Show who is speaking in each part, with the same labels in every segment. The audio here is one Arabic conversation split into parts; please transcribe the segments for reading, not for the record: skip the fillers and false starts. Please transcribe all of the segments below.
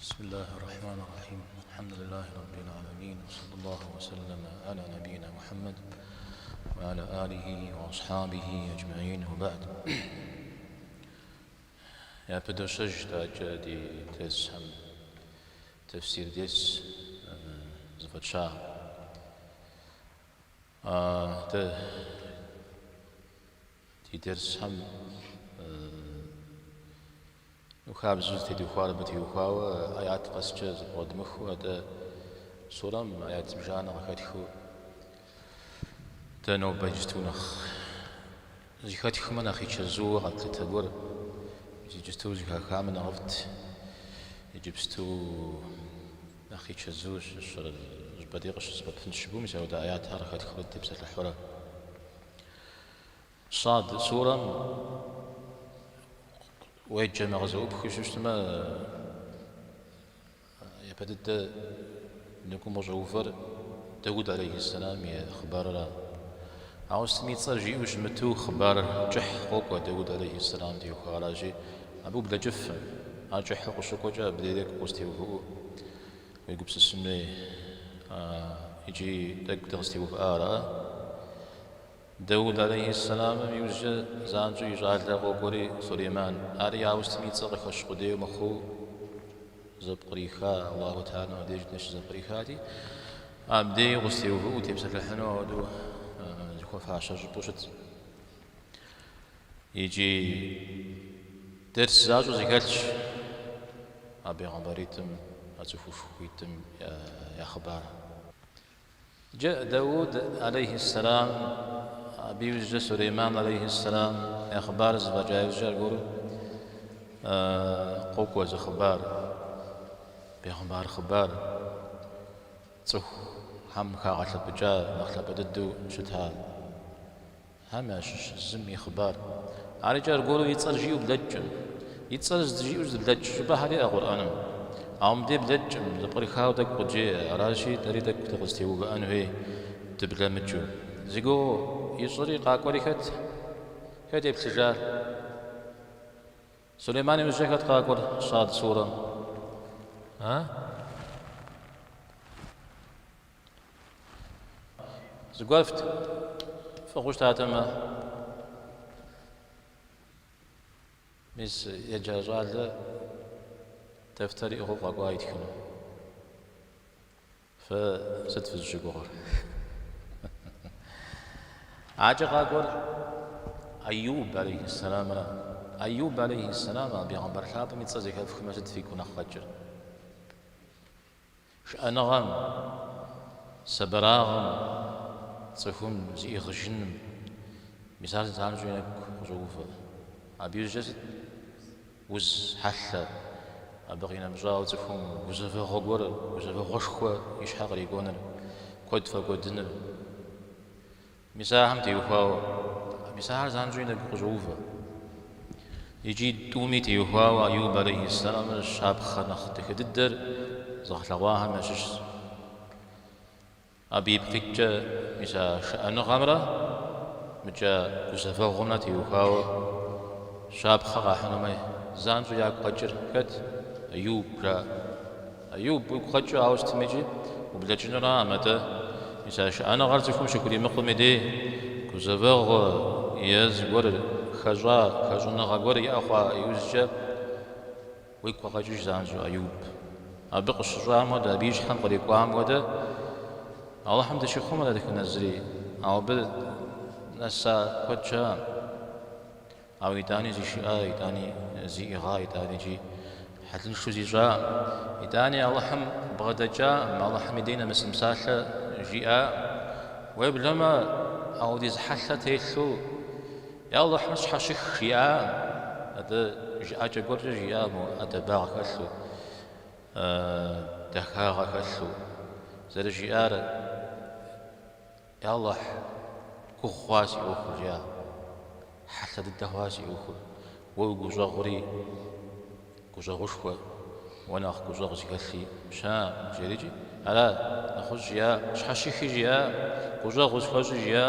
Speaker 1: بسم الله الرحمن الرحيم. الحمد لله رب العالمين، وصلى الله وسلم على نبينا محمد وعلى آله وأصحابه أجمعين، وبعد. يا بدوشج دي تسهم تفسير ديس زفت شاه دي درس هم وخاب زوج تدي خوار بتي وخاو آيات قصة زبود مخو هذا سورة آيات مجانا وخاتخو تنو بجستونخ زي خاتخو من أخي تشزو قتل تبور زي جستو زي خامن عرفت يجبستو أخي تشزو شر بديقش زبط فنشبو مثلا ودا آيات حركات خلت بسات الحورة صاد سورة ويجا مغزوب خشوش ما يبدأ نكون مجوفر داود عليه السلام يا خبار عاوز تميت صار جي وجمتو خبار جح قوق داود عليه السلام ديو خاراجي أبو بلا جف أجح قشوق جا بديك قستي وهو ويقبس السمي يجي دق دغستي وفارا داود عليه السلام يوجد زانجو يجعل له قوري سليمان أري عاوز تميت صار خشقدي ومخو زبقريخا الله تعالى وديج نش زبقريخاتي أبدي قستي وهو تبسط الحنو ودو جكو فاشر جبوشت يجي درس زاجو زيكالش أبي غمبريتم أتفوفويتم يا خبار. جاء داود عليه السلام أبي سليمان عليه السلام أخبار زبجاي وجارقول قوق وزخبار بأخبار خبار تصح هم خاغل بجا نخل بددو شتها هماش زمي خبار على جارقولوا يتصل جيو بلجم يتصل جيو بلج شبه هذه القرآن عم دي بلج زبقري خاو دك قجي راشي تريدك تغستيو بأنه هي تبلا مجو زيقو يصري قاقوري كت يبتجار سليمان يمزجكت قاقور صاد سورة زقفت فقشت هاتما مس يجازال تفتري أخو قاقوايت كنو فست في الجقور عاجق قاقور أيوب عليه السلام أيوب عليه السلام بيغمبر حاب متصزك في مسجد فيكون أخفجر شأنغم سبراغم صفون زي غجن مثال زانجو ينك خجوفة أبيو جزد وز حلة أبغينا مجاو صفون وزفة غقور وزفة غشخوة يشحق ريقونر قد فقدنر مثال هم تيوفاو مثال زانجو ينك خجوفة يجي دومي تيوفاو أيوب عليه السلام الشاب خنخ تخددر زغلواها ماشش أبي بفكجة مثل شأن غمرة مجا كسفة غمرة يوخاو شاب خغا حنمي زانجو ياك قجر كت أيوب را أيوب قجر عاوز تميجي وبلجنرا أمدا مثل شأن غرزكم شكري مقومي دي كسفة غ يز غور خجونا غور يأخوا يوزجا ويكوا قجر زانجو أيوب أبقى الشجاع مدى بيج حنق ليكوام ودا الله حمد شيخو مدى دك نزري أو بد نسا كوتشا أو يداني زي شيئا يداني زي إغا يداني جي حتى نشو زي جا يداني الله حم بغدا جا ما الله حم يدينا مسلم ساشا جيئا ويبلما أو دي زحشة تيشو يا الله حم شحشيخ جيئا هذا جيئا جاقور جيئا مو هذا باغ كشو دخاغ كشو زر جيئا يا الله كخواسي أخر جا حتى الدهواسي أخر وقوزا غري قوزا غشوة وناخ قوزا غزيكالي شام جريجي ألا نخوز جيا شحشيخي جيا قوزا غزخوز جيا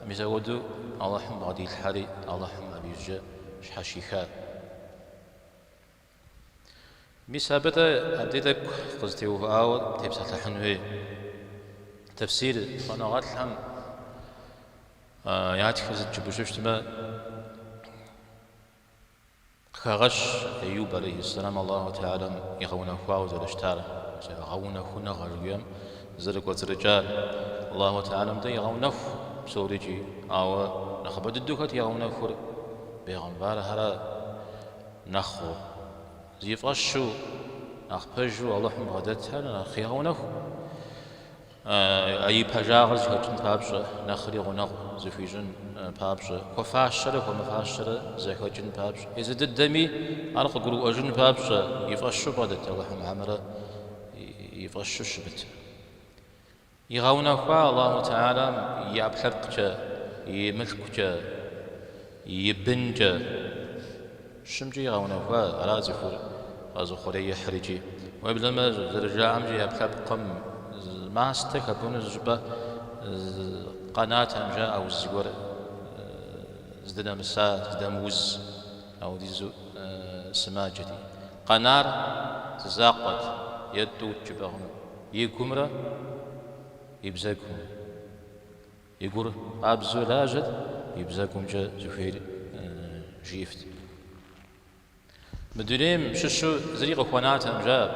Speaker 1: ميزاودو الله حم بغدي الحالي الله حم أبي جا شحشيخا مسابة أبديتك قصتي وفاو تبسط الحنوي تفسير قنوات الحم ياتي خزت جبوشتما خغش أيوب عليه السلام الله تعالى يغون فاو زر اشتار يغون خنا غريم زرق وزرجال الله تعالى مدى يغون بسوريجي أو نخبد الدوكت يغون فور بيغنبار هرا نخو زيفرشو أخبجو الله مغدتها نخيغونه أي بجاغز هجن بابش نخري غنغ زفيجن بابش وفاشر ومفاشر زي هجن بابش إذا الدمي أرق قرو أجن بابش يفرشو بدت الله معمرة يفرشو شبت يغونه الله تعالى يابلرق يملك يبنج شمجي يغونه أرازفور أزخوري يحرجي وبلما زرجا عمجي يبلب قم ما استكبون الزبا قناة أمجا أو الزجور زدنا مسا زدنا موز أو ديزو سماجتي قنار تزاقت يدو جبهم يكمرة يبزاكم يقول أبزو لاجد يبزاكم جا زفير جيفت مدريم ششو زريق اخوانات امجاب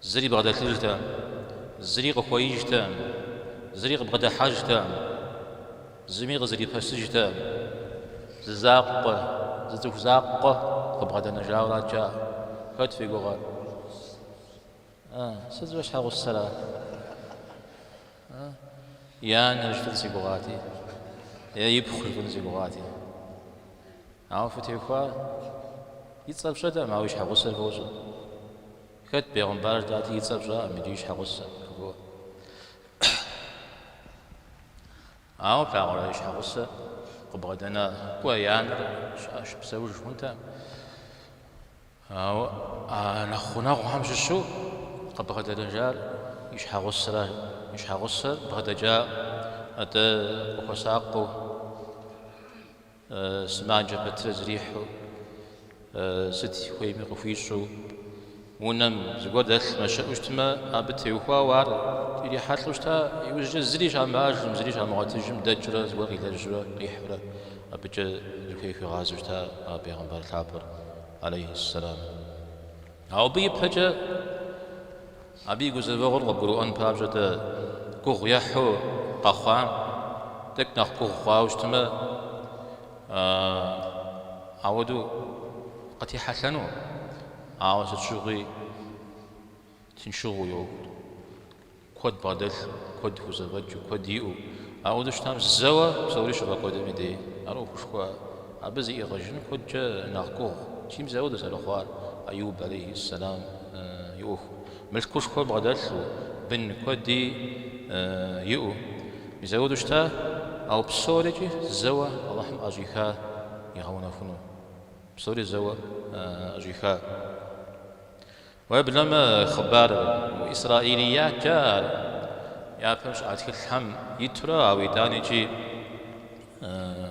Speaker 1: زري بغدا تلجتا زريق اخويجتا زريق بغدا حاجتا زميغ زري فسجتا زاق زتوف زاق بغدا نجاورات جا خد في قغا سدوش حاغو السلام يا نرجفل سيقوغاتي يا يبخل سيقوغاتي عاوفتي اخوان يتصاب شدا ما ويش حقوس الفوز كت بيغمبار داتي يتصاب شدا ما يجيش حقوس هو أو فاعل ويش حقوس قبضنا كويان شو بسوي شو أنت أو أنا خونا وهم شو قبض الرجال يش حقوس يش حقوس بغدا جاء أتى وساقه سماجة بتزريحه ستي خوي مغفيشو ونم زغود داخل ما شاوشتما ابتي وخوا وار يدي حاتلوشتا يوجد زريش عم باجم زريش عم غاتجم دجرا زوغي لجرا يحرا ابجا زكي في غازوشتا بيغمبر العبر عليه السلام او بي بحجا ابي غزبغور قبرو ان بابجا كوغ يحو قخام تكنخ كوغ خواوشتما عودو قتي حسنو عاوز تشغي تنشغو يو كود بادل كود فوزبج كود يو عاود شتام زوا سوري شو بقود مدي اروح شكوا ابزي يغجن كود جا ناقو تيم زود سالخوار ايوب عليه السلام يوخ ملكوش كود بادل بن كودي يو يزود شتا او بسوري زوا اللهم اجيها يغونا فنو بصوري زوا أجيخا وبلما خبار وإسرائيليات جار يا فمش عاد الحم يترى أو يداني جي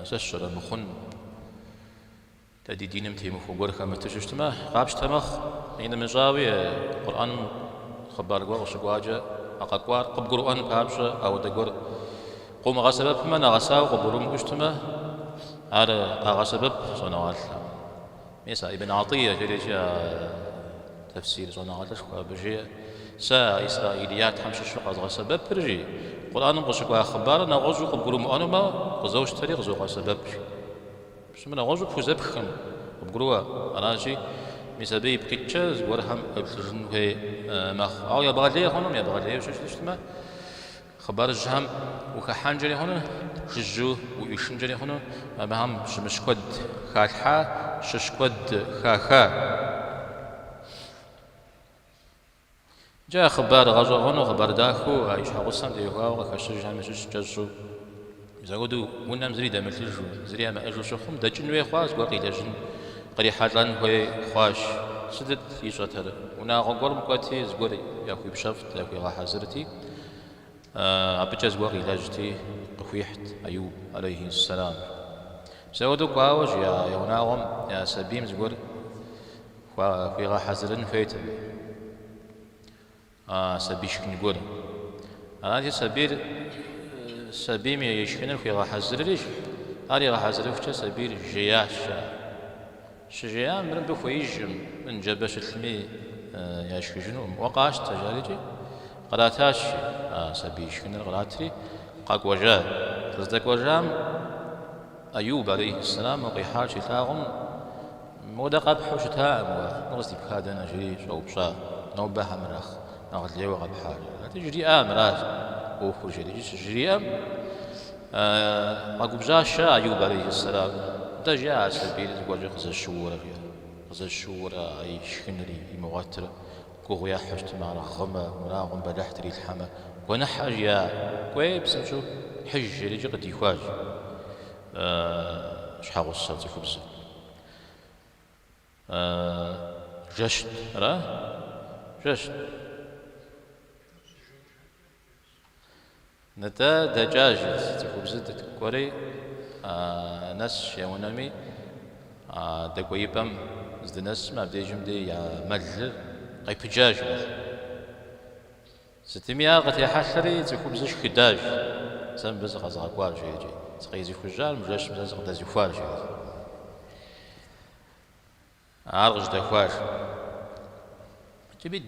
Speaker 1: سشر مخن تدي دينم تيمو فوقور خامة تشتما قابش تمخ حين مجاوي القرآن خبار قوار وشقواجة أقاقوار قب قرآن قابش أو دقور قوم غسبب من غساو قبرون قشتما على غسبب صنوات ميسا ابن عطية جريجا تفسير صنعاتش بجي سا إسرائيليات حمش الشقة غسبب برجي قرآن قشق أخبار نغزو قبرو مؤنما قزوش تاريخ زوغا سبب بسمنا غزو فوزبخم قبروا أراجي ميسا بي بكتشا زورهم أبتجن هي مخ أو يبغى ليه هونم يبغى ليه وشوش تشتما خبار الجهم وكحنجري هنا ججو ويشنجري هنا أمام شمشكود خالحا ششكود خاخا جاء خبار غزو هنا خبار داخو عايش حقوسان ديوها وخشج هم شش جزو زودو ونم زري دم الجو زري ما اجو شخم دجن وي خواز باقي دجن قري حالان هو خواش سدد يشتر ونا غور مقاتي زغوري يا خوي بشفت يا خوي حازرتي أبجز وغي لاجتي قفيحت أيوب عليه السلام سودو قاوج يا وناغم يا سبيم زغور خويغا حزرن فيت سبيش كنقول هذه سبيم يشكن خويغا حزرليش هاري غا حزرفش سبيل جياش شجيان من بخويجم من جبش الثمي يشكجنو وقاش تجاريجي قراتاش سبيش كن الغراتري قاك وجاه تصدق وجام أيوب عليه السلام وقيحار شتاغم مودا قبحو شتاء نغزي بكادنا جري شو بشا نو بها مرخ نغز ليو قبحار تجري راس وخو جري قاك بجاشا أيوب عليه السلام دا جاء سبيل وجه خز الشورة خز الشورة أي شكنري مواتر كوغيا حشت مع رغمة وراغم بدحتري الحما ونحج يا كويب سمشو حج اللي قد يخواج شحال الصوت خبز جشت جشت نتا دجاج خبز تكوري ناس يونامي دقويبم زد ناس ما بدي جمدي يا مل قيب دجاج ستمية غتي حشري تخبزش خداج سام بز غزا كوار جي تقيزي خجال مجاش مزاز غدا زفوار جي عرج دكواش تبي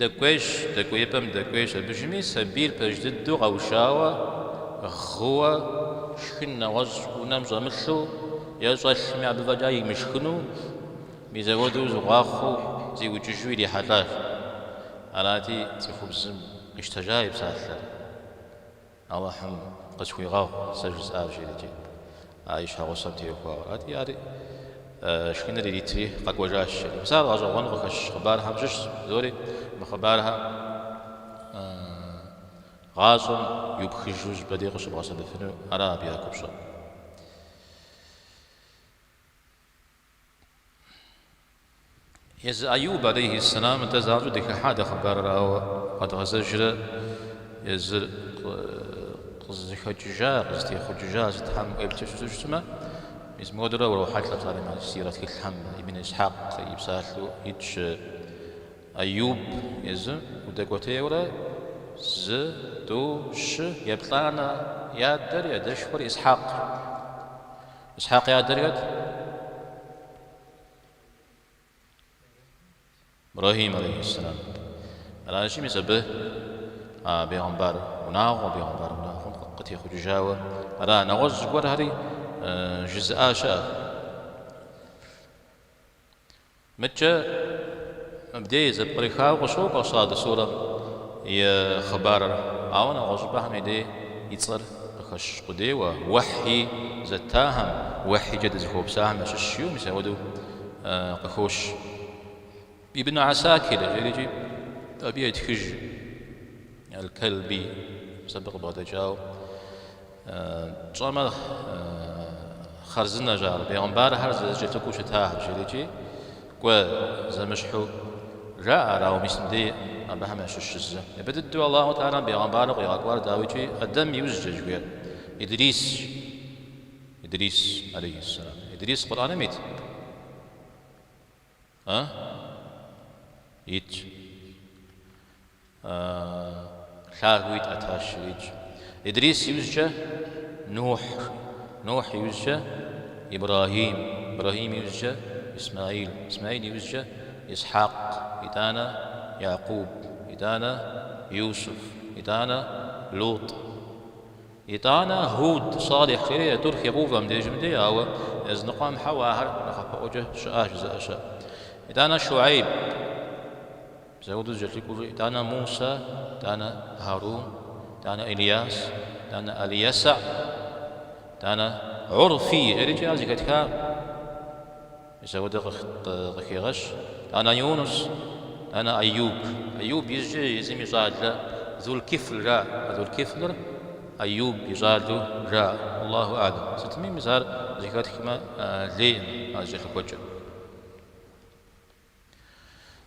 Speaker 1: دكويبم دكويش بجمي سبيل بجددو غوشاوة غوا شكنا وز ونمزا مثلو يزوال شميع بفجاي مشكنو ميزاودو زغاخو زي وججوي لي حلاف علاتي تخبزم اشتجايب ساثر اللهم قسوي غاو سجز آجي لجي عايش هاو صمتي وكوا هاتي هاتي شكنا اللي تري قاك وجاش مثال غازو غنغو خش خبارها مجش زوري مخبارها غازم يبخجوج بديق شبغاسة بفنو أرابيا كبشا يز أيوب عليه السلام تزارجو ديك حادة خبار راو قد غزجر يز قزي خججا قزتي خججا زتحم ويبتش زوجتما يز مودرا وروحات لطالي مع سيرة الحم ابن إسحاق يبسالو يتش أيوب يز ودقوتي ولا ز دو ش يبطانا يادر يدشور إسحاق يادر يد إبراهيم عليه السلام على شيء مسبه بيغمبار وناغ وبيغمبار وناغ قتي خجاوة على نغز قول هذه جزء شاء متى مبدأ زبري خاو وشو قصاد سورة يا خبر عون غصبه ميدي يتصر خش قدي ووحي زتاهم وحي جد زخوب ساهم الشيو مسودو قخوش ابن عساكر يجي أبي يتخج الكلبي سبق بعد جاو جامع خرزنا جار بيغمبار هرز جلتكو شتاه جليجي قوى زمشحو جاء راو مسندي أبها ما شش يبدأ الله تعالى بيغمبار ويغاقوار داويجي قدم يوزج جوير إدريس عليه السلام إدريس قرآن ميت يت شاهويت أتاشريج إدريس يوزج نوح يوزج إبراهيم يوزج إسماعيل يوزج إسحاق إدانا يعقوب إدانا يوسف إدانا لوط إدانا هود صالح خيري ترك يبوفا مدي جمدي أو إزنقام حواهر نخبأ وجه شآش زأشا إدانا شعيب زود جلتكو إدانا موسى إدانا هارون إدانا إلياس إدانا اليسع إدانا عرفي إرجع زكتها زود غخيغش إدانا يونس أنا أيوب يجي يزم يجعل ذو الكفل أيوب يجعل جاء الله أعلم ستمي مزار زكاة كما لين أجل الوجه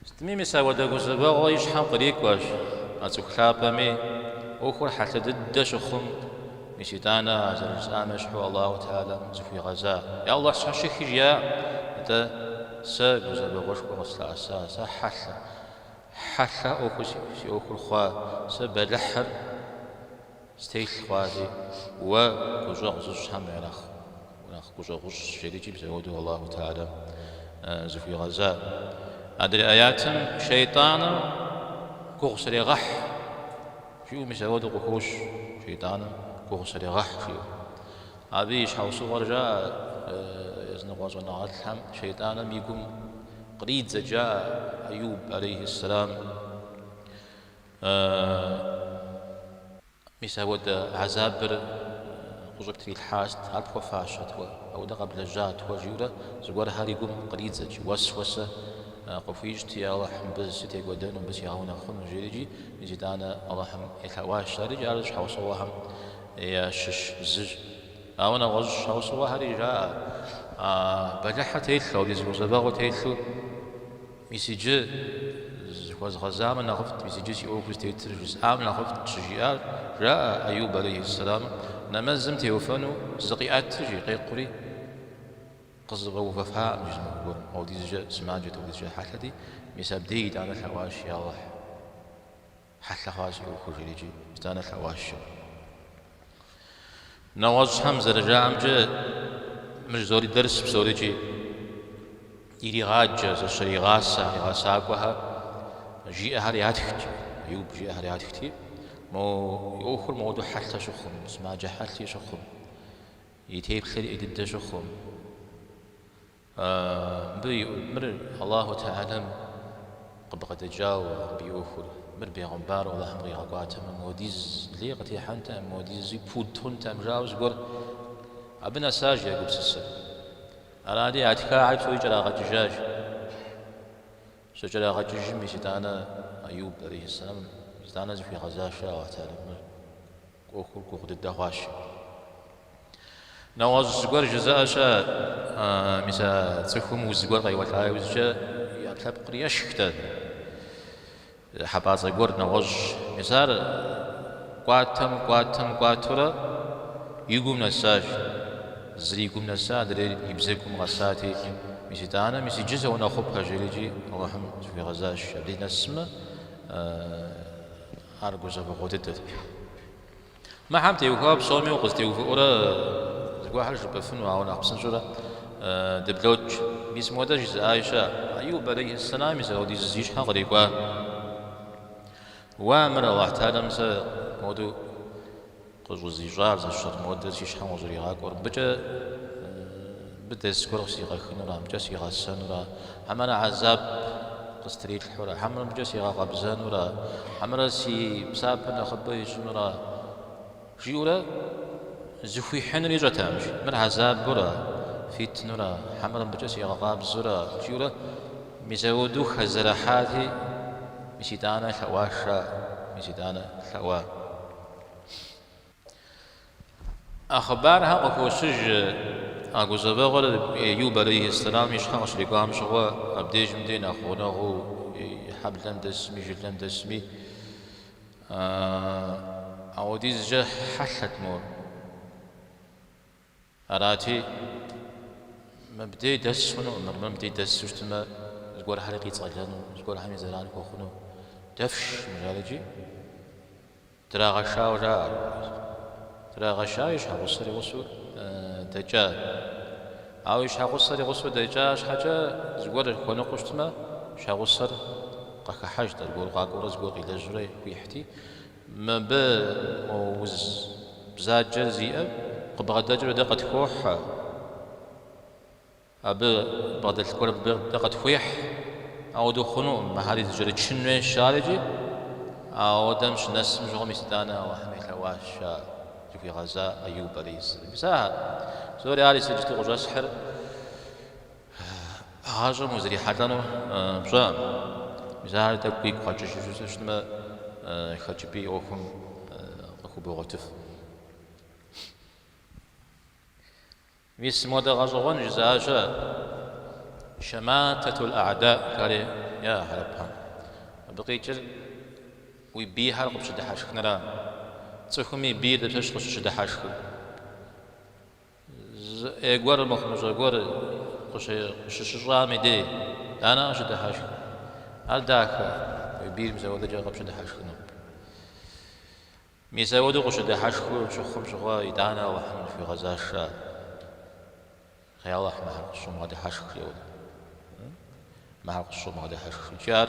Speaker 1: ستمي مسا ودقو زباغ يشحن قريك واش أتوكلابا مي أخر حتى ددش خم مشيتانا زرج آمشحو الله تعالى زفي غزاء يا الله شحشك يا سجزبغوش بغسل أساسا حلا أوكو سي أوكو خوا سبلحر ستيل خوازي وكوجوغ زوج هم وناخ كوجوغ شريكي بزودو الله تعالى زفي غزاء أدري آيات شيطان كوغسري غح شو مسودو قوش شيطان كوغسري غح شو أبيش حوصو ورجاء يزنغوز ونغالحم شيطانا ميقوم قريد زجاء أيوب عليه السلام مسود عذابر قوزك تريد حاست عالبخو فاشت أو دا قبل جات وجيورة زغور هاري قوم قريد زج وسوسة قفيج يا الله حم بس تي ودن بس يهونا خن جيريجي يزيدانا الله حم يتواش رجال حوصوهم يا شش زج أنا غش حوصوا هاري جاء بجحة تيثلو ديزو زباغو تيثلو مسيجي زخوز غزام نغفت مسيجي سيوكوز تيترجز نغفت تشجيال جاء أيوب عليه السلام نمزم تيوفانو زقيات تجي قيقري قصبه وففها مجمع قول أو ديزجا سماجت أو ديزجا حالتي مساب ديد أنا الحواش يا الله حتى حواش يوكو جيجي استانا الحواش نواز حمزة رجاء أمجا مش زوري درس بزوري جي إيري غاجة زشري غاسة أقوها جيء هرياتك أيوب جيء هرياتك مو يوخر موضوع حتى شخم اسمها جحلتي شخم يتيب خلي إدد شخم مر الله تعالى قد جاو بيوخر مر بيغمبار والله هم غيغاقاتهم موديز ليقتي حانتا موديز بودتون تام جاوز قول أبنا ساجي أقول سلسل أرادي أتكا عيب سوي جراغة جاج سو جراغة جاج ميسيدانا أيوب عليه السلام ميسيدانا زفي غزاشا واتالي كوخور كوخد الدهواش نواز زقور جزاشا ميسا تسخم وزقور غيوات عايوزجا يطلب قريش كتاد حباز زقور نواز ميسار قواتورا يقوم نساج زريكم نسا دري يبزيكم غساتي ميسيدانا ميسي جزء ونخبها جريجي اللهم في غزاش بدينا السماء أرجوز بقودت ما حمت يوكاب صومي وقصدي وفورا زقوا حرج بفن وعون أحسن جرا دبلوج باسم ودا جزء عائشة أيوب عليه السلام يزودي زيش حقريقا وامر الله تعالى مسا مودو قوزي جار زشر مودة شيش حم وزري غاكور بجا بدأ سكور سيغا خنورا بجا سيغا سنورا عمنا عذاب قستريت الحورا حمر بجا سيغا قبزانورا عمرا سي بسابنا خبي جنورا جيورا زفوي حنري جتامش مر عذاب برا فيتنورا حمر بجا سيغا قابزورا جيورا مزودو خزرحاتي مسيدانا حواشا مسيدانا حوا أخبارها وكوسج أجوزبا غل أيوب عليه السلام يشحن شريكام شوا أبديج مدين أخونا هو حبلن دسمي جلن دسمي أوديز جه حلت مور أراتي مبدي دس هنا مرمى مبدي دس وشتما زقول حريقي صغيران زقول حمي زران كوخنو دفش مجالجي ترى غشا وجا ترى غشايش حقصري غسو دجا عاويش حقصري غسو دجا حاجة زقول كونو قشتما شاغصر قاك حاج تقول قاقورز قول إلى جري ويحتي ما ب وز بزاد جزيئة قبغة دجر دقة كوح أب بعد الكل دقة كويح أو دخنو ما هذه تجري تشنو شارجي أو دمش نسم جوم يستانا وحمي لواش في غزة أيوب عليه السلام بساعة سوري علي سجت غجا سحر هاجر مزري حدانو بجام بساعة تبقي قاجش شنو خجبي أوكم أخو بغتف ميس مودا غزوان جزاجا شماتة الأعداء كاري يا هربها بقيت ويبيها قبش دحاشك نرا تسخمي بيد بتش قبش دحاشك إغوار مخمج إغوار قششرامي دي أنا أشد حاشك هل داك يبير مزود جاقب شد حاشك ميزود قشد حاشك شخم شغا يدانا وحن في غزاش خيال الله مع شو ما حاشك يود مع شو ما حاشك جار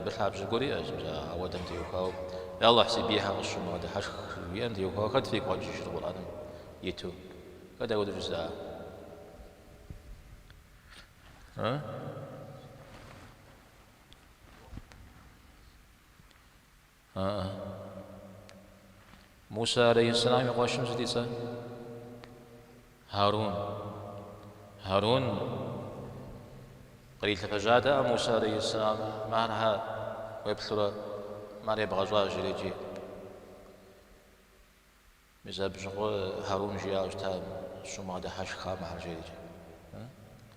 Speaker 1: بالحاب جوري أجمع ودم تيوكاو يا الله حسبيها شو ما حاشك وين تيوكاو خد فيك وجه شرب الأدم يتو كذا يود جزاء موسى عليه السلام يقول شمس ديسا هارون قريت فجادا موسى عليه السلام معها ويبثر ما يبغى زواج يجي مزاب شغل هارون جيا وشتا شو ما ده حش خام على جيجي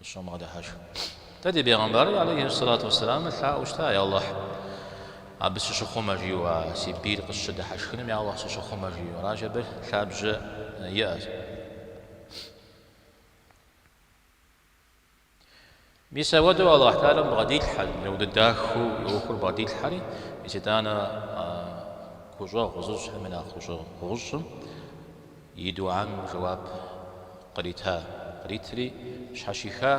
Speaker 1: شو ما ده حش تدي بيغمبر عليه الصلاة والسلام الحق وشتا يا الله عبس شو خما جيوا سيبير قصة ده حش خنم يا الله شو خما جيوا راجب حابج يأس بيسودوا الله تعالى بغديل الحل لو داخو يوكل بغديل الحل يسيتانا كوجا غزوج من كوجا غزوج يدو عن جواب قريتري شحشيخا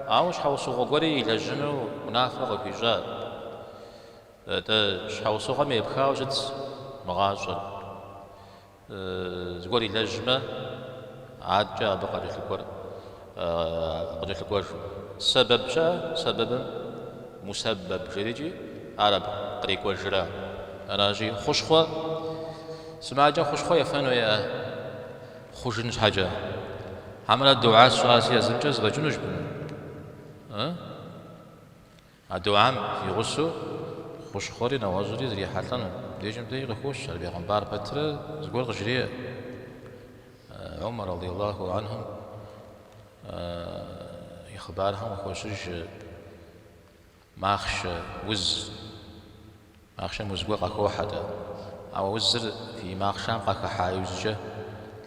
Speaker 1: أو شحوسو غوري إلى جنو منافق بيجار ده شحوسو غمي يبخاو جد مغاجر زغوري لجمة عاد جاء بقى قدرت الكور سبب جاء سبب مسبب جريجي عرب قريك وجرا راجي خوشخوا سمع جا خوشخوا يفنو يا خوشنش حاجة عمل الدعاء سواسية زنجز رجنوش بن الدعاء يغسو خوشخوري نوازوري زري حالتنا ديجم دي خوش البيغمبار بتر زقول غجريه عمر رضي الله عنهم يخبارهم وخوشش ماخش وز مزقوق أكو حدا أو وزر في ماخشان قاك حايوزجة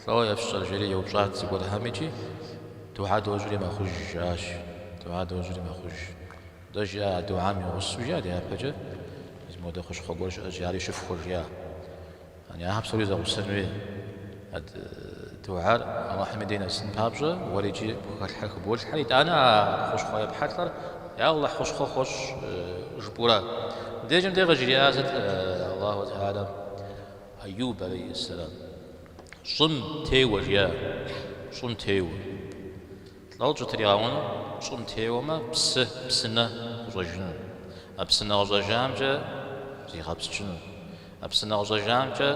Speaker 1: لو يفشل جري يوجات يقول هميجي توعد وجري ما خجاش توعد وجري ما خج دجا دوعام يغص وجاد يا بجا اسمه دخش خبرش أجاري شوف خرجيا يعني أهم سوري زاو سنوي هاد توعار الله حمدينا سن بابجا وليجي بخل بول حريت أنا خوش خويا بحثر يا الله خوش جبورا ديجم ديغ جريازة الله تعالى أيوب عليه السلام صم تيو جيا صم تيو لو جترياون صم تيو ما بسنا رجن أبسنا رجام جا زي غبسجن أبسنا رجام جا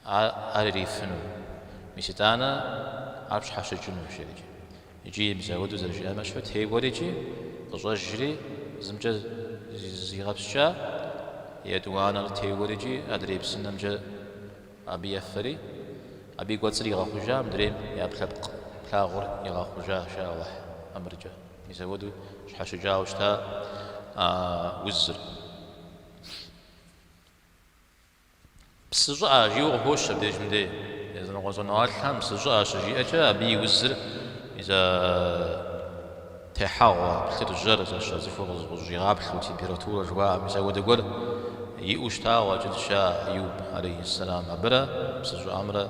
Speaker 1: أعرفنو مشتانا عبش حشجن وشيجي يجي مزود زرجي أما شو تيو وريجي رجري زمجة زي غبسجا يدوانا تيوريجي أدري بسنمجة أبي يفري أبي قوتسري غاخوجا مدريم يا بلبق بلاغور يغاخوجا شاء الله أمرجا يزودو شحشجا وشتا وزر بسجا جيو غوش بديج مدي إذا نغوزو نوالحام بسجا شجي أجا أبي وزر إذا تحاول بترجر زي فوق الجراب حلو تمبيراتورة جوا مساوي دقول يؤشتا وجد شاء أيوب عليه السلام عبرة بسجو أمره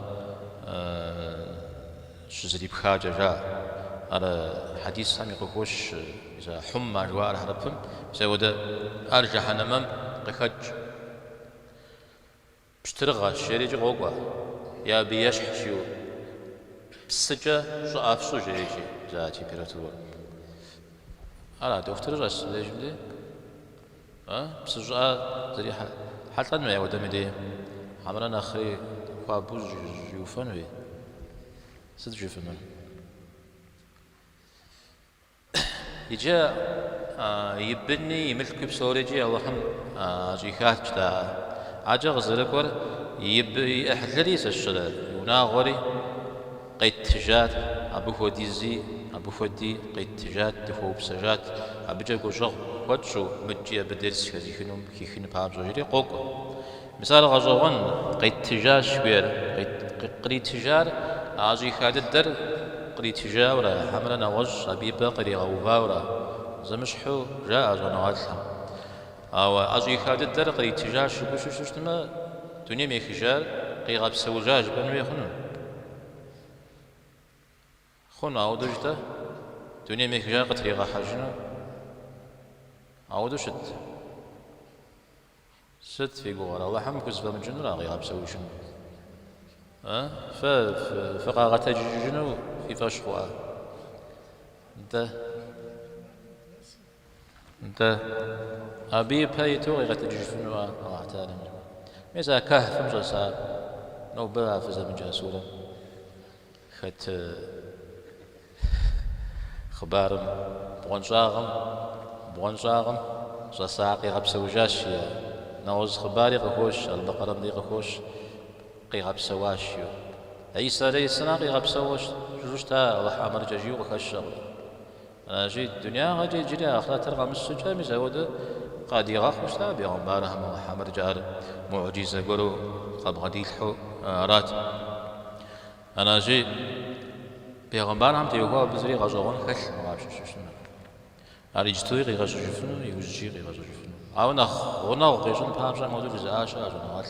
Speaker 1: شزري بخاجة جاء على حديث سامي قوش إذا حمى جوا على هربهم مساوي ده أرجع هنمم قخج بشترغى الشريج غوغوا يا بيشح شو بسجا شو أفسو جريجي جاء تمبيراتورة على دكتور رأس ليش بدي؟ بسجاء زري حتى ما يود مدي عمرنا أخري قابوز جوفنوي سد جوفنوي يجا يبني يملك بسوريجي اللهم جيكات كذا عجا غزلكور يب أحلريس الشلال وناغوري قيد تجات أبو فوديزي أبو فودي قيد تجات دفو بسجات أبجا قوشغ واتشو مجي بدرس كذيكنهم كيكن باب زوجري قوقو مثال غزوان قيد تجار شوير قيد تجار أجي خاد الدر قريتجاورا حمرا نوج أبيبا قري غوفاورا زمشحو جاء جنواتهم أو أجي خالد الدر قريتجار شبشتما دنيا ميخجار قيغاب سوجاج بنوي خن أو دجته دنيا ميخجار قتريغا حاجنا أو دشت ست في قوار الله حم كزفا من جنو لا غياب سوي شنو فقاغة جنو في فشخوا انت أبي بيتو غير تجفنوا الله تعالى ميزا كهف مجلسا نو بلا فزا من جاسولا خت خبارم بغنشاغم جساقي غبس وجاشيا نوز خباري غخوش البقرة مدي غخوش قي غبس واشيو عيسى عليه السلام قي غبس وش جوجتا الله حامر جاجيو غخشغ أنا جيت الدنيا غادي جري آخرها ترغى من السجا مزود قادي غاخوش تا بيغمبارهم الله حامر جار معجزة قولوا قب غادي الحو رات أنا جي بيغمبارهم تيوغوا بزري غاجوغون خش ما غابش شنو أريجتوي غي غاجو جفنو يوجي غي غاجو جفنو أو نخ ونغ غيجون بامجا موجود جزاشا جنوات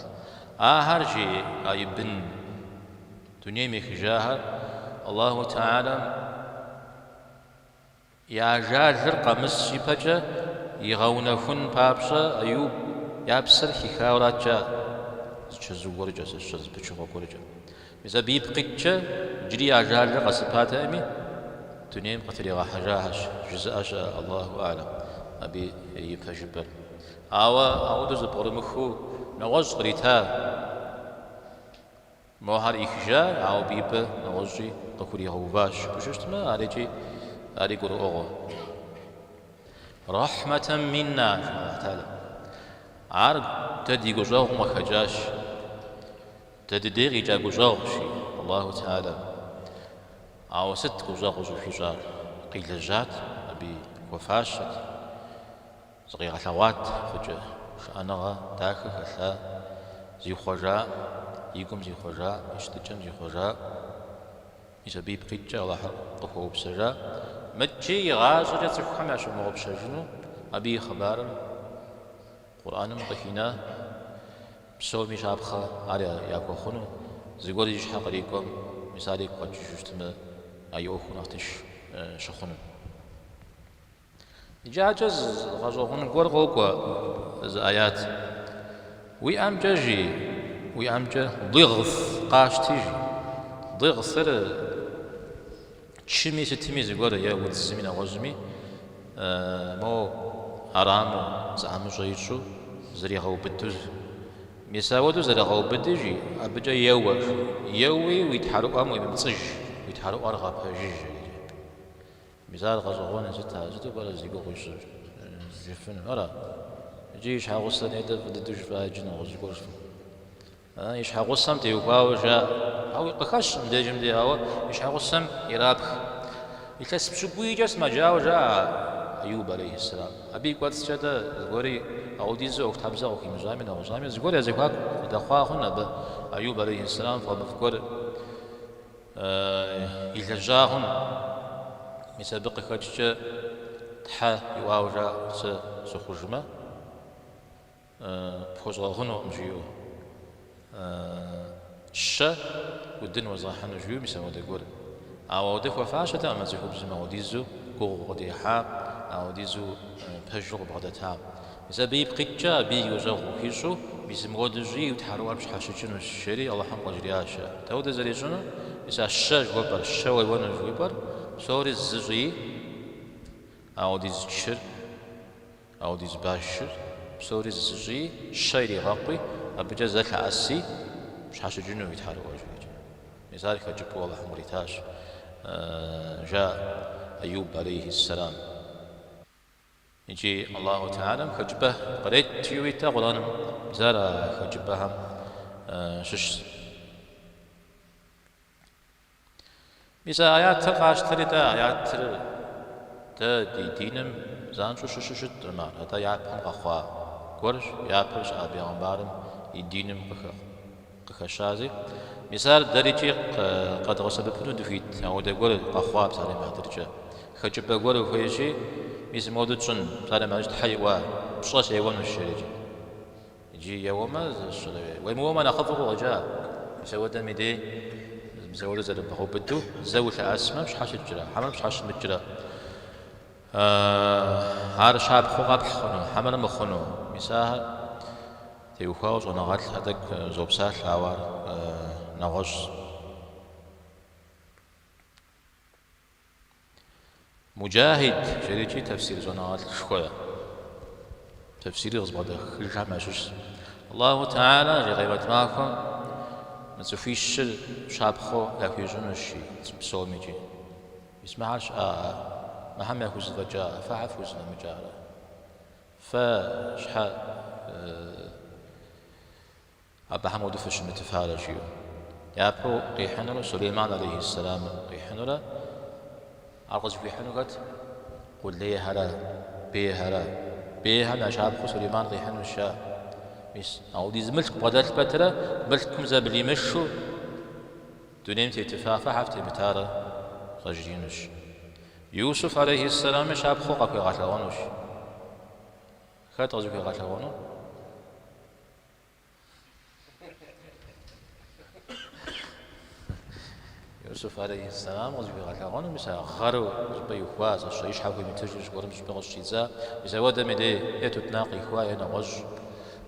Speaker 1: هرجي أي بن دنيا ميخجاهر الله تعالى يا جاجر قمس شيبجا يغونفن بابشا أيوب يابسر خيخاورات جا زوور جا سشز بچو كورجا إذا بيبقيتشا جري يا جاجر قصبات أمي دنيا قتري غاحجاهش جزاش الله أعلم أبي يفجبر أو دوز برمخو نواز قريتها موهر إخجا أو بيب نوازي قكوري غوفاش بششتما أري قرو أغو رحمة منا الله تعالى عارق تدي قجاغ مخجاش تدي ديغي جا قجاغ شي الله تعالى أو ست قجاغ وزو حجار قيل جات أبي وفاشت صغير ثوات فجأة شأنغا داخل خلا زي خجاء يقوم زي خجاء يشتجم زي خجاء يسبيب قيتجا الله قفو بسجا مجي غازجة تحكم عشو مغو بسجنو أبي خبار قرآن مقفينا بسومي شابخا على ياكو خنو زي قولي جيش حقريكم مثالي قد جوشتما أيو خنو اختش شخنو جاجز غازوغن قرغوكوا از آيات وي أمجا ضغث قاش تيجي ضغثر تشمي ستمي زغور يا ود الزمين غزمي مو حرام زعم جيشو زري غو بدوز مساودو زري غو بدجي ابجا يوي ويتحرق ام ويمصج ويتحرق ارغا بجيج مثال غزوغون زتا زتو بلا زيغو خوش جفن ورا جيش حاغوسن يد بدوج فاجن غزغوش إيش حاغوسم تيوكاو جا أو قخش مدجم دي هوا إيش حاغوسم يرابخ يتسب شبوي جس ما جاو جا أيوب عليه السلام أبي قد سجدا زغوري أوديزو أكتابزا أو كيمزامي أو زامي زغوري زكاك دخوا خنا ب أيوب عليه السلام فمفكر يلجاهن مسابق خدش تحا يواو جا سخجمة بخوزغهنو مجيو الشا ودن وزاحن جيو مساو دغور او دف وفاشة اما زيكو بزما وديزو كو غدي حاب او ديزو بجو بغدتا اذا بيبقيتشا بيوزو كيشو بيزمغو دجي وتحروا باش حاشجن الشري الله حم قجرياشا تود زريجنا اذا الشا جوبر الشا ويبون جوبر صور الزجي او ديز تشر او ديز باشر صور الزجي الشيري غاقي أبجز ذاك عسي مش حاش جنو يتحارب وجهه مثال كجبوا الله مريتاش جاء أيوب عليه السلام يجي الله تعالى كجبه قريت تيويتا قرآن زارا كجبهم شش مثال آيات تلقاش تريدا آيات تا دينم زانشو شش ما هذا يعبهم أخوا قرش يعبش أبي عمبارم يدينم بخير قخشازي مثال دريجي قد غصبت دفيت أو دقول قخواب سالم هدرجة خجب دقول وفيشي مثل مودة شن سالم هدرجة حيوان بصاص يوان الشريجي يجي يوما ويموما ناخذه رجاء يسوي دميدي مسوي زاد بخو بدو زوج اسمه مش حاش الجرا حمل مش حاش الجرا هذا شاب خو قاب خنو حمل مخنو مساها تيوخاوز ونغات هذاك زوبسال اوار نغوش مجاهد شريتي تفسير زونغات شويه تفسيري غزبادة خرجها ماشوش الله تعالى غيبت معكم ما تفيش شابخو يكيجون الشيء بسوميجي يسمعش ما هم يكوز الرجاء فعفوز المجارة فشحال أبا حمود فش متفارج يو يابو قيحنو سليمان عليه السلام قيحنو أرغز قيحنو قد قل لي هلا بي هلا بيها شاب سليمان قيحن الشا مش أو ديز ملك بدل بترة ملككم زابلي مشوا دنيم تتفافح عفت متارة رجينش يوسف عليه السلام شاب خوقك يغاتلونش خات رزق يغاتلونه يوسف عليه السلام رزق يغاتلونه مسا غارو زبي خواز الشيش حاول يمتجش ورم زبي الشيزا يسود مدي يتتناقي خوايا نغج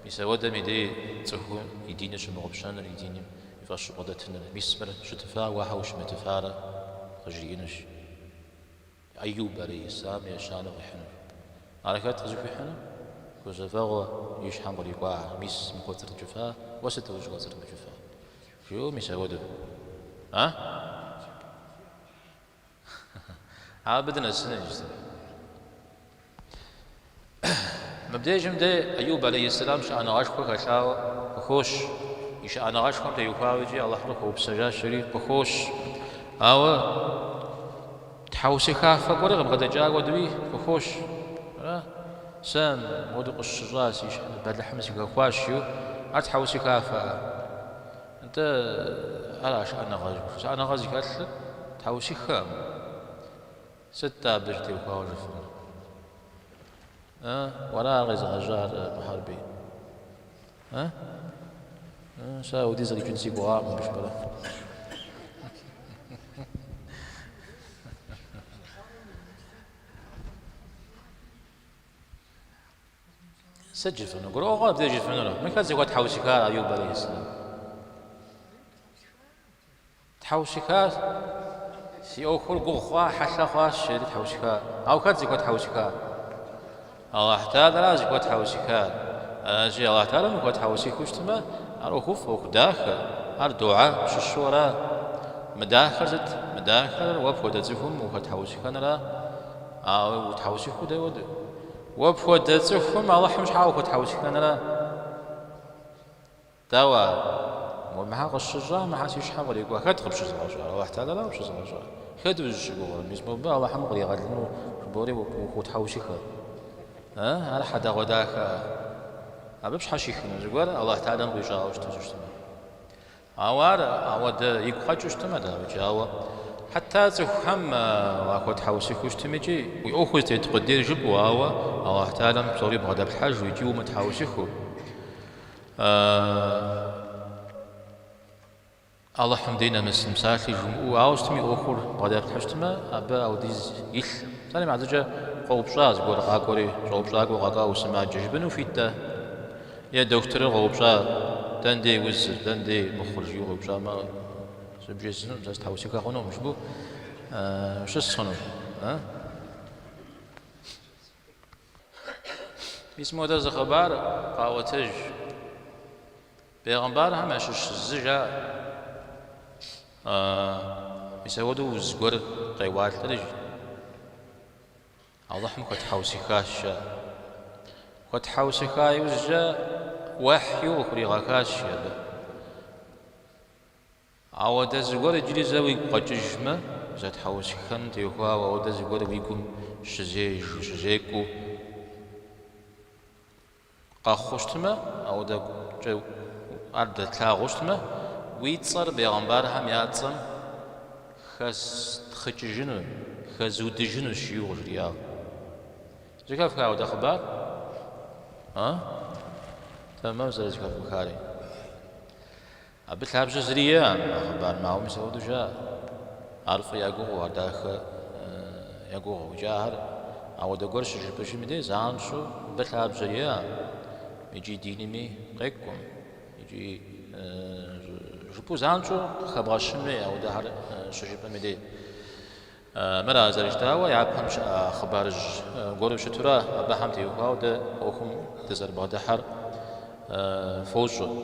Speaker 1: يسود مدي تهون يدين شمغبشان يدين يفاش قدتنا مسمر شتفا وحوش متفارة رجينش أيوب عليه السلام يشان وحنا على كات رزق حنا كوزفاغو يشحن بريقوا ميس مكوتر جفا وستوج غزر جفا شو مسود ها عابدنا السنة جدا مبدأ جمدة أيوب عليه السلام شأن عاشقه خشاو بخوش يشأن عاشقه تيوفاوجي الله رحمه بسجاد شريف بخوش أو تحوسي خافة قرغ بغدا جاء ودوي بخوش سام ودق الشراس يشأن بعد الحمس يخواشيو أتحوسي خافة أنت على شأن غازي كاتل تحوسي خام ستة بجتي وخاوجف ولا غيز غجار محاربي شاو دي زري كنسي بوار مش بلا سجل فنو قول اوه بدي اجي فنو ما كان زي وقت حوشي كار ايوب عليه السلام تحوشي كار سي اوخر قو خوا حشا خواش شديد تحوشي كار او كان زي وقت حوشي كار الله تعالى لازم قد حوسي كان أجي الله تعالى من قد حوسي كوشتما أروخوف وكداخل أردعاء ششورا مداخل زت مداخل وبخود زفهم وقد حوسي كان لا أو تحوسي خدا ود وبخود زفهم الله مش حاول قد حوسي كان لا دوا ومع الشجاع ما حاسيش حاول يقول خد خبش الشجاع الله تعالى لا وش الشجاع خد الشجاع مش مبا الله حمق يغلنو بوري وقد حوسي كان على حدا غداك أبش حشيخنا زقول الله تعالى نقول جاوش تجشتما أوار أود يقحج جشتما ده وجاوا حتى زخم وأخذ حوسي كشتمجي ويأخذ تقدير جبوا الله تعالى مصوري بغدا بالحج ويجيو متحوسيخو الله حمدينا مس مساكي جمعوا أوستمي أخر بغدا بالحجتما أبا أو ديز يل ثاني مع زوجة قوبشاز قول قاقوري قوبشاز قول قاقا وسمع ججبنو فيتا يا دكتور قوبشاز دندي وز دندي مخرج قوبشاز ما سبجيسن جاست حوسي كاخونو مش بو شو الصنو اسمه ده خبر قاوتج بيغمبار همش الزجا يسودو زغور قيوات تلج الله مكت حوسي كاش كت حوسي كاي وزجا وحي وخري غاكاش يدا عود زغور جري زوي قججما زاد حوسي كان تيخوا وعود زغور ويكم شجيكو قاخوشتما عود جو أرد تلاغوشتما ويتصر بيغمبارهم ياتسم خس خججنو خزودجنو شيوغ ريال زكاف كاو دخبار تمام زكاف بخاري أبت لابج زريا أخبار ما هو مسعود جاء عرف يقوه داخ يقوه جاهر أو دقرش جبش مدي زانشو بت لابج زريا يجي ديني مي قيكم يجي جبو زانشو خبرش مي أو دهر شجب مدي مرا زرجتاوا يعبهم خبارج قولوا شتورا أبهم تيوها وده أوهم تزر بغدحر فوجو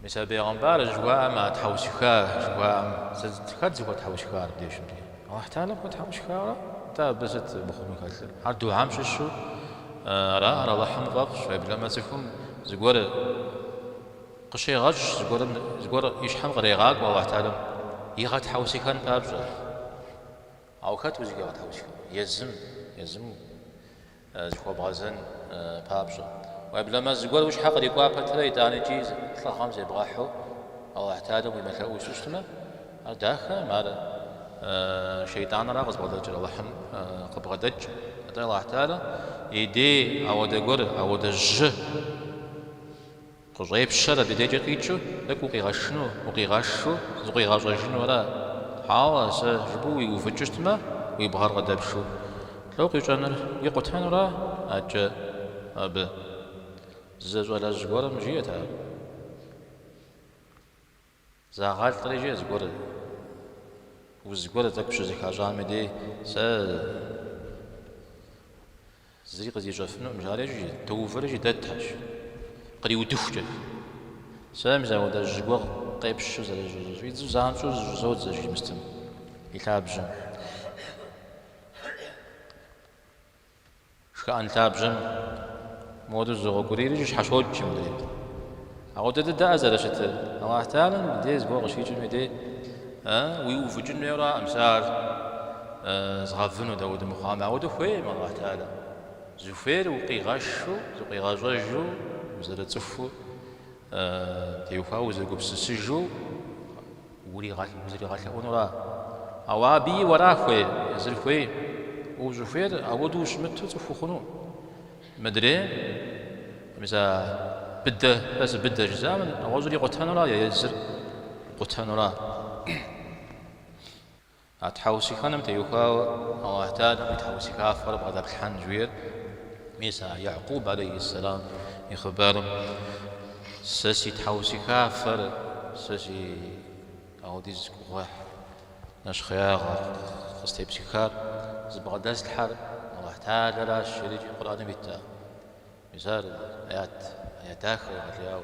Speaker 1: مثل بيغمبار جوا ما تحوشكا جوا زدكات جوا تحوشكا بديش مدي أو حتى لو تحوشكا تا بست بخونك هالسر عدو عام شو را الله حمض شوي بلا ما تكون زقور قشي غج زقور يشحم غريغاك والله تعالى يغا تحوشكا بابجا أو كات وزقا تحوشكا يزم زقوا بغزن بابجا وبلا ما زقول وش حق ريقوا بتري تاني جيز طلع خمسة بغاحو الله تعالى ويمثل وسوستنا داخل مال شيطان راغز بدل الله حم قبل دج الله تعالى يدي أو دقور أو دج قريب الشر بديجة كيتشو لكو قيغشنو وقيغشو زقي غاشنو ولا حاول سجبوي وفجشتما ويبهر غدبشو لو قيجانر يقتهن ولا أجا أب زوج ولا زغور مجيتها زغال طريجي زغور وزغور تكش زكا جامدي س زريق زي جفنو مجاريجي توفرجي دتاش قري ودفج سام زاو دا زغور قيب شو زي زان شو زوج زي مستم يتابجن شكان تابجن مودو زغو قريريش حشود جمدي أقول ده أزل شت الله تعالى بديز بوق شيء جمدي ويوفجن يرى أمثال زغفنو داود مقام عودو خوي ما الله تعالى زفير وقيغشو زقيغاجو وزرت صفو تيوفاو زقوب سسجو ولي غال ونرا أوابي ورا خوي يزر خوي وزفير أودو شمتو صفو خنو مدري مثلا بده جزاء من أوزري قتانورا يزر قتانورا أتحوسي خانم تيوكاو الله تعالى يتحوسي كافر بغدا بحن جوير ميسا يعقوب عليه السلام يخبرم ساسي تحوسي كافر ساسي أو ديز كوح ناش خيار خستي بسكار زبغداز الحرب الله تعالى لا شريك القرآن بيتا مثال آيات آخر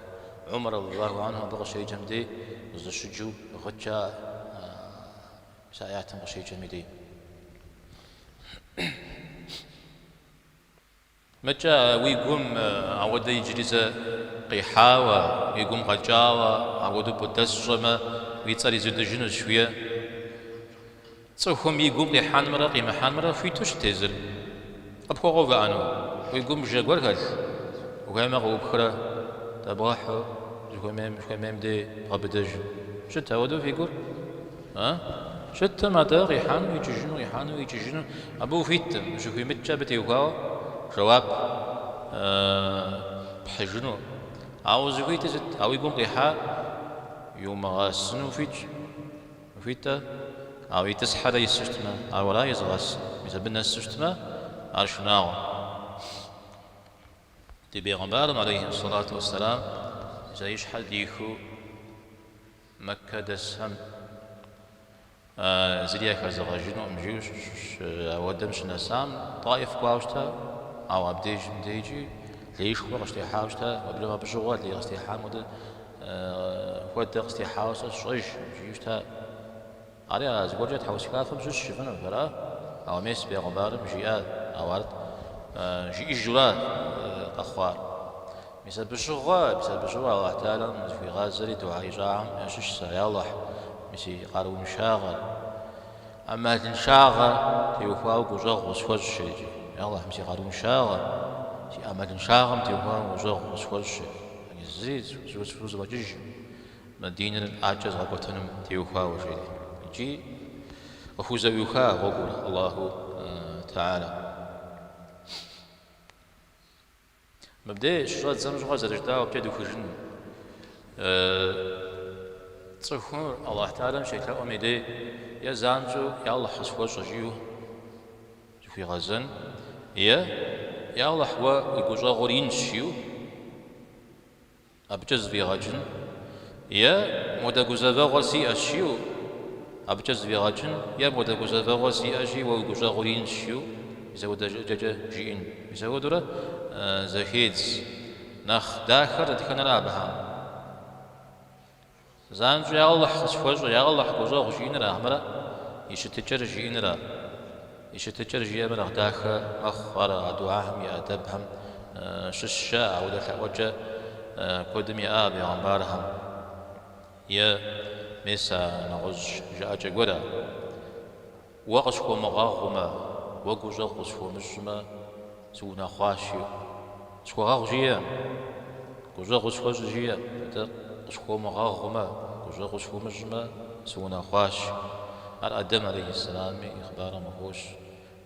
Speaker 1: عمر الله عنه بغى شيء جمدي وزد الشجوب غجا مثال آيات بغى شيء جمدي متى ويقوم عود يجلس قيحاوة ويقوم غجاوة عود بتسجمة ويتصل يزود جنود شوية تصوهم يقوم قيحان مرة قيمحان مرة في توش تزل أبقى غوبة عنه ويقوم جاكور هل وكما غوب خرا تبغاحو جوكمام دي غبدج شتا ودو فيقول شتا ماتا قيحان ويجيجنو أبو فيتم شوف يمتشا بتيوكاو جواب بحجنو أو زوجي تزت أو يقوم قيحا يوم غاسنو فيتا أو يتسحر يسشتما أو ولا يزغاس مثل بالناس سشتما أرشناو تبي غمبارم عليه الصلاة والسلام زيش حديثو مكة دسهم زريك زغاجنو مجيوش ودمش نسام طائف قاوشتا أو أبديج مديجي ليش هو غشتي حاوشتا وبلا ما بشغل لي غشتي حامود ود غشتي حاوشتا شويش جيوشتا على زوجة حوسكات بزوج شفنا فرا أو ميس بيغمبار مجيئات أو أرد جي إجرات أخوار مثل بشغل الله تعالى في غازري دعاء جاعم يشش يا الله مثل قارو مشاغل أما تنشاغل تيوفاو بجغ وسوج شيء يا الله مثل قارو مشاغل أما تنشاغل تيوفاو بجغ وسوج شيء زري زوجج مدينة العجز غقتنم تيوخا وشيء يجي وفوز يوخا وقول الله تعالى مبدأ شرط زمج غزر جدا وبتدو خجن تصفون الله تعالى شيء أميدي يا زانجو يا الله حسوا شجيو في غزن يا الله هو يقول غورين شيو أبجز في غجن يا مودا جوزافا غسي أشيو أبجز في غجن يا مودا جوزافا غسي أشي ويقول غورين شيو يزود جاجا جين يزود را زهيدز نخ داخر دكنا رابها زانجو يا الله حسوا يا الله حكوزا غشين را همرا يشتجر جين را يشتجر جيام الأخداخ أخر دعاهم يا أدبهم ششا أو دخل وجه قدم يا أبي عمبارهم يا مسا نغز جاء جورا وقشكو مغاغما وقوزا قشكو مجما سونا خواشيو شكو غاغجيا قوزا قشكو جيا قشكو مغاغما قوزا قشكو مجما سونا خواشيو آدم عليه السلام إخبار مخوش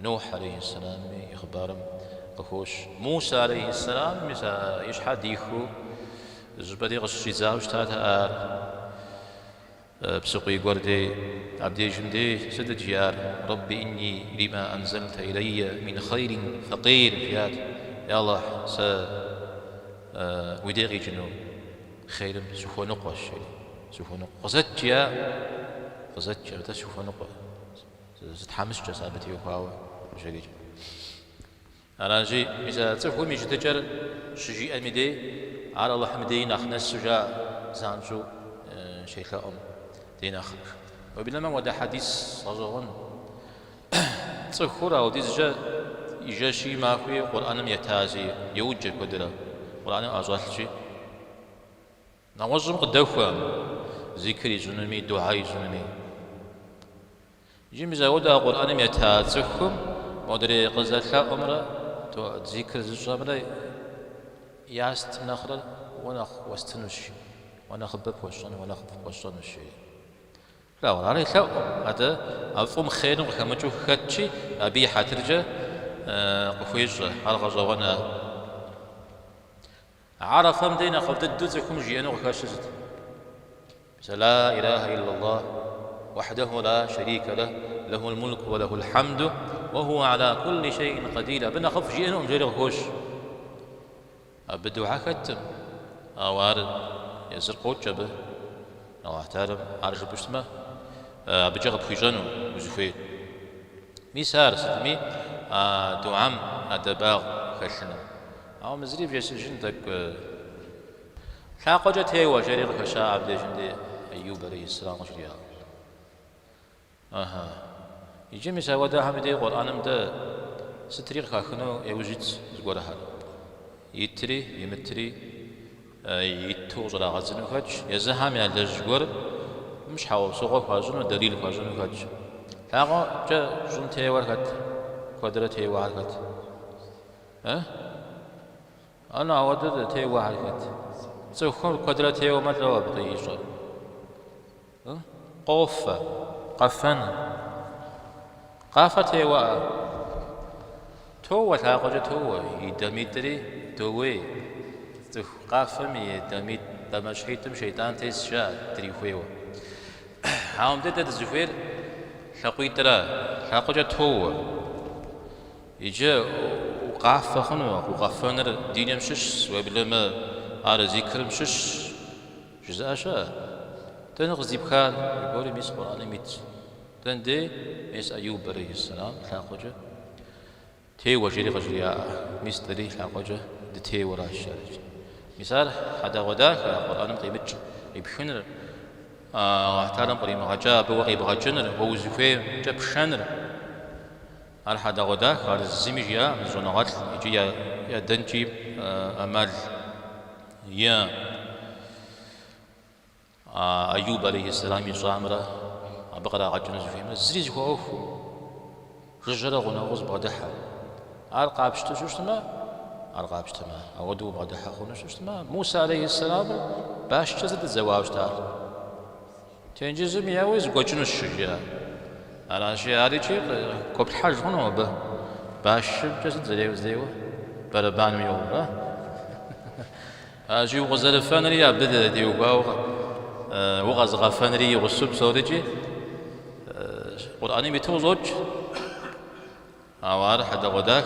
Speaker 1: نوح عليه السلام إخبار مخوش موسى عليه السلام مسا يشحد يخو زبدي غش جزاوش تاتا بسقي قردي عبدي جندي سد جيار ربي إني لما أنزلت إلي من خير فقير فيات يا الله س وديغي جنو خير سوف نقوى الشيء سوف نقوى قزت جرت شوف نقطة تتحمس جسابتي وخاوة شقيج أنا جي مثلا تفهم يجي تجر شجي أمدي على الله حمدي نخنا السجاع زانجو شيخ دين آخر وبينما وده حديث صغون تذكر أو ديزجا يجاشي ما في قرآن يتازي يوجد قدرة قرآن أزوال شيء نوزم قدوفا ذكري زنمي دعاء زنمي يجي زودا قرآن يتازكم مدري قزلك أمره تو ذكر زجامنا ياست نخرل ونخ وستنوش ونخبب وشان ونخبب وشان الشيء لا ولا لا هذا أفهم خير وكما تشوف خدشي أبي حترجع قفيجة على غزوانا عرف مدينة قبل الدوزكم جينا وخاشزت لا إله إلا الله وحده لا شريك له له الملك وله الحمد وهو على كل شيء قدير بنا خف جينا ومجري خوش بدعاء ختم أوارد يزر قوت جبه الله تعالى عارش بشتمه بجغب خيجانو وزفي ميسار ستمي دعام أدباغ خلنا أو مزريب جسجن تك حاقة جته وجرير خشاع عبد جندي أيوب عليه السلام وشريعه يجي مسا ودا حمدي قرآن مدا ستريق خاخنو يوجد زغورها يتري يمتري يتوز على غزن خج يزهم على زغور مش حاول سوق خاجن دليل خاجن خج حاقة جا جنتي ورخت قدرتي ورخت أنا ودد تي ورخت سوخر قدرتي وما توابط يشر قوفة قفن قافتي و تو تاقج تو يدميتري توي قافم يدميت دمشحيتم شيطان تيس شا تريفيو عام دد زفير حقيترا حقج تو يجي وقاف خنو وقفنر دينم شش وبلما على ذكرم شش جزاء شا تنغزي بخال يقول ميس قرآن ميت تندي ميس أيوب عليه السلام حاقجة تي وجري غجريا ميس تري حاقجة دتي ورا الشارج مثال حدا غداك قرآن قيمتش يبشنر واحترم قريم غجاب وقيب غجنر ووزفي جاب شنر على حدا غداك على الزمجيا زونغات يجي يا دنجي أمال يا أيوب عليه السلام يصامره بقرا غجن زفيم زريز هو رجل غنا غز بدحا ألقى بشتو شو اسمه أرغاب اجتماع أودو بعد حقونش اجتماع موسى عليه السلام باش جزد الزواج تار تنجز مياوز قوجن الشجاع على شيء قبل حاج هنا به باش جزد زيوه بربان ميوه أجي وغزل فانري أبدا ديوغا وغز غفانري وغسوب سورجي قرآني بتوزوج أوار حدا غداك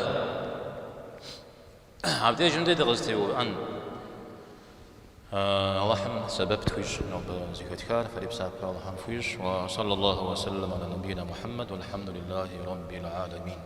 Speaker 1: عبدي جندي درستي وأن الله سبب تويش نوب زيكوتكار فريب سابك الله فويش وصلى الله وسلم على نبينا محمد والحمد لله رب العالمين.